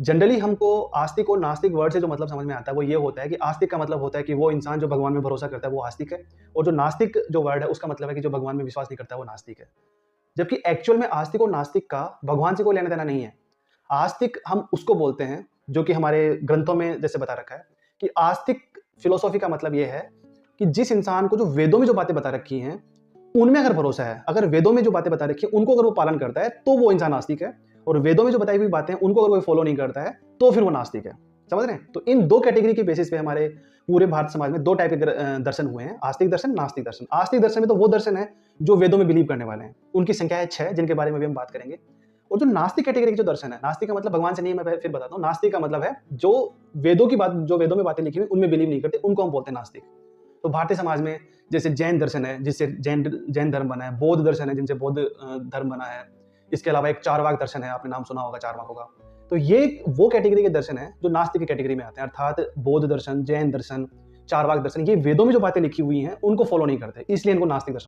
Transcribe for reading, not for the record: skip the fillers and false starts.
Generally हमको आस्तिक और नास्तिक वर्ड से जो मतलब समझ में आता है वो ये होता है कि आस्तिक का मतलब होता है कि वो इंसान जो भगवान में भरोसा करता है वो आस्तिक है, और जो नास्तिक जो वर्ड है उसका मतलब है कि जो भगवान में विश्वास नहीं करता है वो नास्तिक है। जबकि एक्चुअल में आस्तिक और नास्तिक का भगवान से कोई लेना देना नहीं है। आस्तिक हम उसको बोलते हैं जो कि हमारे ग्रंथों में जैसे बता रखा है कि आस्तिक फिलोसॉफी का मतलब ये है कि जिस इंसान को जो वेदों में जो बातें बता रखी हैं उनमें अगर भरोसा है, अगर वेदों में जो बातें बता रखी है उनको अगर वो पालन करता है तो वो इंसान आस्तिक है, और वेदों में जो बताई हुई बातें हैं उनको अगर कोई फॉलो नहीं करता है तो फिर वो नास्तिक है। समझ रहे हैं? तो इन दो कैटेगरी के बेसिस पे हमारे पूरे भारत समाज में दो टाइप के दर्शन हुए हैं, आस्तिक दर्शन, नास्तिक दर्शन। आस्तिक दर्शन में तो वो दर्शन है जो वेदों में बिलीव करने वाले हैं, उनकी संख्या है 6 जिनके बारे में भी हम बात करेंगे। और जो नास्तिक कैटेगरी के जो दर्शन है, नास्तिक का मतलब भगवान से नहीं है, मैं फिर बताता हूँ। नास्तिक का मतलब है जो वेदों की बात, जो वेदों में बातें लिखी हुई उनमें बिलीव नहीं करते, उनको हम बोलते हैं नास्तिक। तो भारतीय समाज में जैसे जैन दर्शन है जिससे जैन धर्म बना है, बौद्ध दर्शन है जिनसे बौद्ध धर्म बना है, इसके अलावा एक चारवाक दर्शन है, आपने नाम सुना होगा चारवाकों का। तो ये वो कैटेगरी के दर्शन है जो नास्तिक की कैटेगरी में आते हैं, अर्थात बौद्ध दर्शन, जैन दर्शन, चारवाक दर्शन, ये वेदों में जो बातें लिखी हुई हैं उनको फॉलो नहीं करते, इसलिए इनको नास्तिक दर्शन